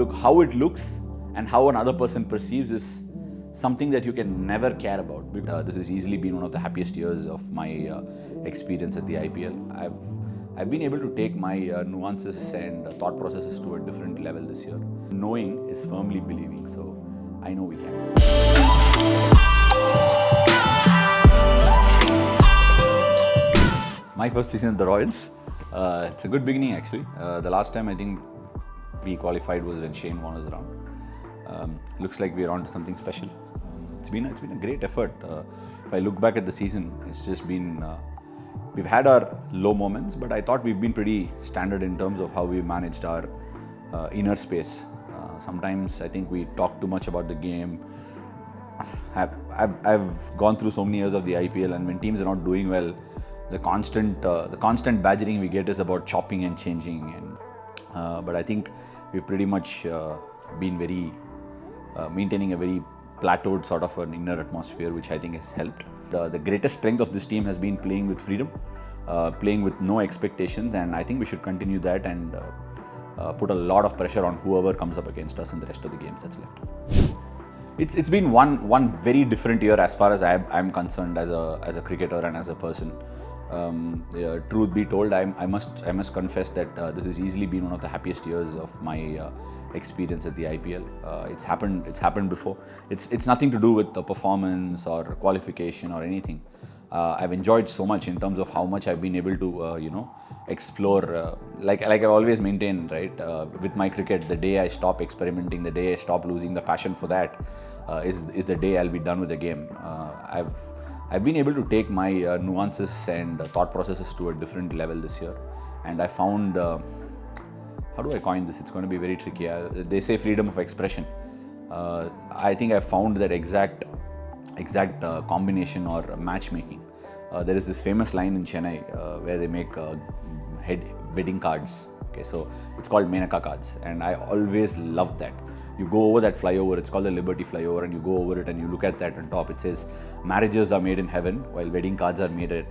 look, how it looks and how another person perceives is something that you can never care about. This has easily been one of the happiest years of my experience at the IPL. I've been able to take my nuances and thought processes to a different level this year. Knowing is firmly believing, so I know we can. My first season at the Royals. It's a good beginning actually. The last time I think we qualified was when Shane Warne was around. Looks like we're on to something special. It's been a great effort. If I look back at the season, it's just been we've had our low moments, but I thought we've been pretty standard in terms of how we managed our inner space. Sometimes I think we talk too much about the game. I've gone through so many years of the IPL, and when teams are not doing well, the constant badgering we get is about chopping and changing. And but I think we've pretty much been very maintaining a very plateaued sort of an inner atmosphere, which I think has helped. The greatest strength of this team has been playing with freedom, playing with no expectations, and I think we should continue that and put a lot of pressure on whoever comes up against us in the rest of the games that's left. It's been one very different year as far as I'm concerned as a cricketer and as a person. Truth be told, I must confess that this has easily been one of the happiest years of my experience at the IPL. It's happened before. It's nothing to do with the performance or qualification or anything. I've enjoyed so much in terms of how much I've been able to explore. Like I've always maintained, right? With my cricket, the day I stop experimenting, the day I stop losing the passion for that, is the day I'll be done with the game. I've been able to take my nuances and thought processes to a different level this year, and I found, how do I coin this? It's going to be very tricky. They say freedom of expression. I think I found that exact combination or matchmaking. There is this famous line in Chennai where they make wedding cards. Okay, so it's called Menaka cards, and I always loved that. You go over that flyover, it's called the Liberty flyover, and you go over it and you look at that on top. It says marriages are made in heaven while wedding cards are made at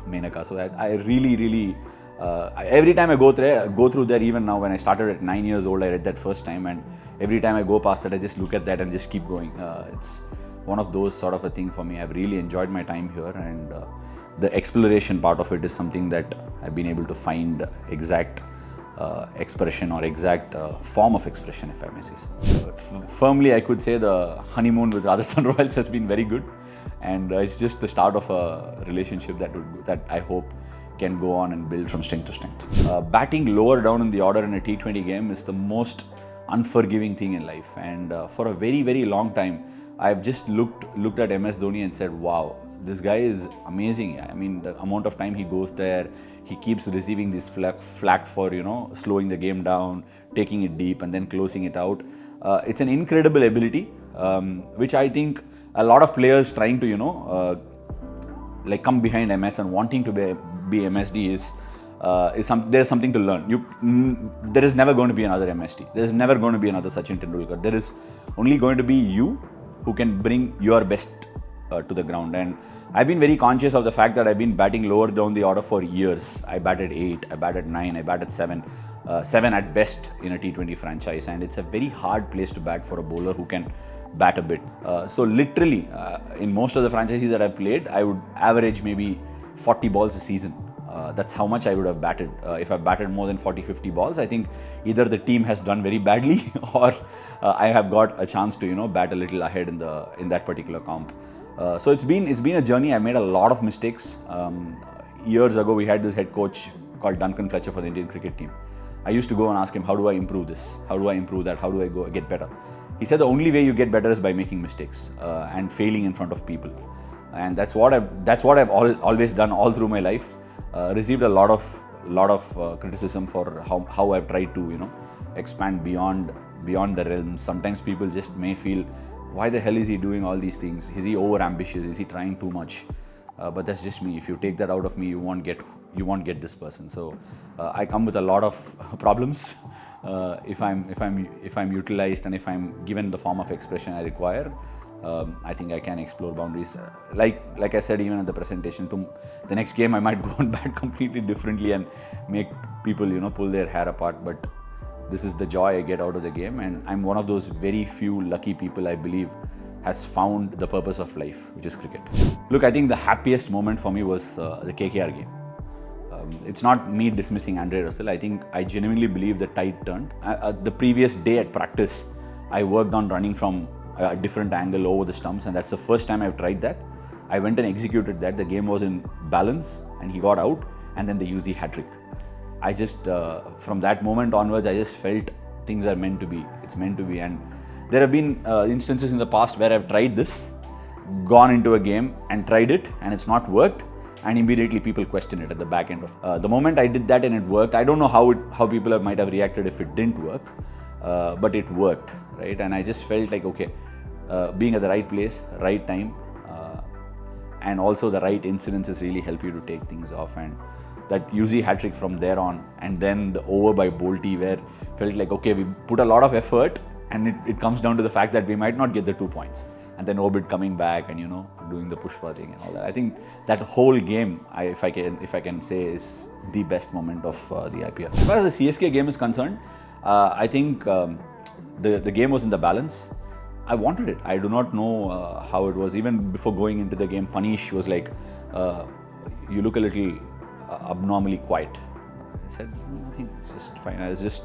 Menaka. So I really every time I go through there, even now when I started at 9 years old, I read that first time, and every time I go past it, I just look at that and just keep going. It's one of those sort of a thing for me. I've really enjoyed my time here, and the exploration part of it is something that I've been able to find exact expression or exact form of expression, if I may say so. Firmly, I could say the honeymoon with Rajasthan Royals has been very good, and it's just the start of a relationship that I hope can go on and build from strength to strength. Batting lower down in the order in a T20 game is the most unforgiving thing in life, and for a very, very long time, I've just looked at MS Dhoni and said, wow, this guy is amazing. I mean, the amount of time he goes there, he keeps receiving this flack for, slowing the game down, taking it deep and then closing it out. It's an incredible ability, which I think a lot of players trying to, come behind MS and wanting to be MSD there's something to learn. There is never going to be another MSD. There is never going to be another Sachin Tendulkar. There is only going to be you who can bring your best to the ground. And I've been very conscious of the fact that I've been batting lower down the order for years. I batted 8, I batted 9, I batted 7 at best in a T20 franchise, and it's a very hard place to bat for a bowler who can bat a bit. So literally, in most of the franchises that I've played, I would average maybe 40 balls a season. That's how much I would have batted. If I've batted more than 40-50 balls, I think either the team has done very badly or I have got a chance to bat a little ahead in that particular comp. So it's been a journey. I made a lot of mistakes. Years ago, we had this head coach called Duncan Fletcher for the Indian cricket team. I used to go and ask him, how do I improve this? How do I improve that? How do I get better? He said the only way you get better is by making mistakes and failing in front of people. And that's what I've always done all through my life. Received a lot of criticism for how I've tried to expand beyond the realms. Sometimes people just may feel, why the hell is he doing all these things? Is he over ambitious? Is he trying too much? But that's just me. If you take that out of me, you won't get this person. So I come with a lot of problems. If I'm utilized and if I'm given the form of expression I require, I think I can explore boundaries. Like I said, even at the presentation, to the next game I might go and bat completely differently and make people pull their hair apart. But this is the joy I get out of the game, and I'm one of those very few lucky people, I believe, has found the purpose of life, which is cricket. Look, I think the happiest moment for me was the KKR game. It's not me dismissing Andre Russell. I think I genuinely believe the tide turned. The previous day at practice, I worked on running from a different angle over the stumps, and that's the first time I've tried that. I went and executed that. The game was in balance, and he got out, and then the UZ hat-trick. I just, from that moment onwards, I just felt things are meant to be. It's meant to be. And there have been instances in the past where I've tried this, gone into a game and tried it, and it's not worked, and immediately people question it at the back end of the moment I did that and it worked. I don't know how people might have reacted if it didn't work, but it worked, right? And I just felt like, okay, being at the right place, right time, and also the right incidences really help you to take things off. And that UZ hat-trick from there on, and then the over by Bolty, where felt like, okay, we put a lot of effort, and it comes down to the fact that we might not get the 2 points, and then Obit coming back and doing the Pushpa thing and all that. I think that whole game, if I can say, is the best moment of the IPL. As far as the CSK game is concerned, I think the game was in the balance. I wanted it. I do not know how it was. Even before going into the game, Panish was like, "You look a little abnormally quiet." I said, "I think it's just fine." I was just,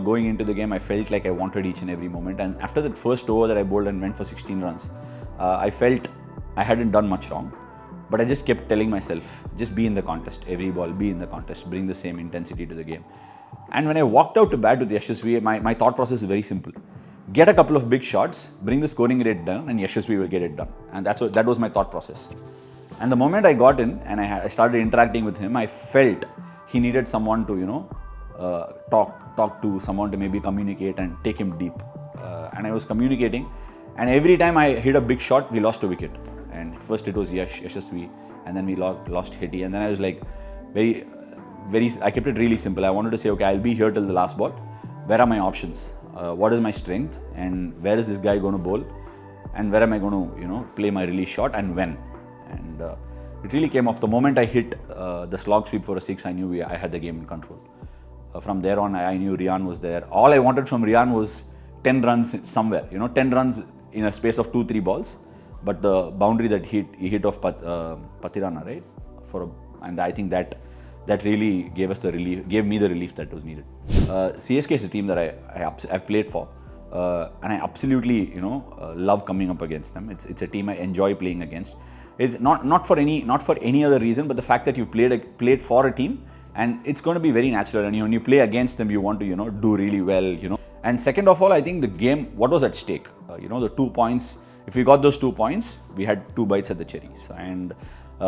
going into the game, I felt like I wanted each and every moment. And after that first over that I bowled and went for 16 runs, I felt I hadn't done much wrong. But I just kept telling myself, just be in the contest. Every ball, be in the contest. Bring the same intensity to the game. And when I walked out to bat with Yashasvi, my thought process is very simple. Get a couple of big shots, bring the scoring rate down, and Yashasvi will get it done. And that was my thought process. And the moment I got in and I started interacting with him, I felt he needed someone to, talk to, someone to maybe communicate and take him deep. And I was communicating, and every time I hit a big shot, we lost a wicket. And first it was Yashasvi, and then we lost Hetty. And then I was like, I kept it really simple. I wanted to say, okay, I'll be here till the last ball. Where are my options? What is my strength? And where is this guy going to bowl? And where am I going to, play my release shot, and when? And it really came off. The moment I hit the slog sweep for a 6, I knew I had the game in control. From there on, I knew Rian was there. All I wanted from Rian was 10 runs somewhere, 10 runs in a space of 2-3 balls. But the boundary that he hit off Patirana, right? And I think that really gave me the relief that was needed. CSK is a team that I've played for, and I absolutely love coming up against them. It's a team I enjoy playing against. It's not for any other reason, but the fact that you've played for a team, and it's going to be very natural. And when you play against them, you want to do really well. And second of all, I think the game, what was at stake? The 2 points. If we got those 2 points, we had 2 bites at the cherries. And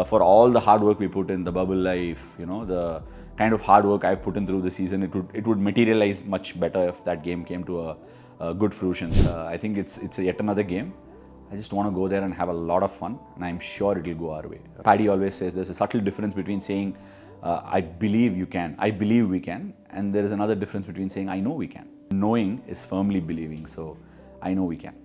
for all the hard work we put in, the bubble life, the kind of hard work I've put in through the season, it would materialize much better if that game came to a good fruition. I think it's yet another game. I just want to go there and have a lot of fun, and I'm sure it will go our way. Paddy always says there's a subtle difference between saying, I believe you can, I believe we can, and there is another difference between saying, I know we can. Knowing is firmly believing, so I know we can.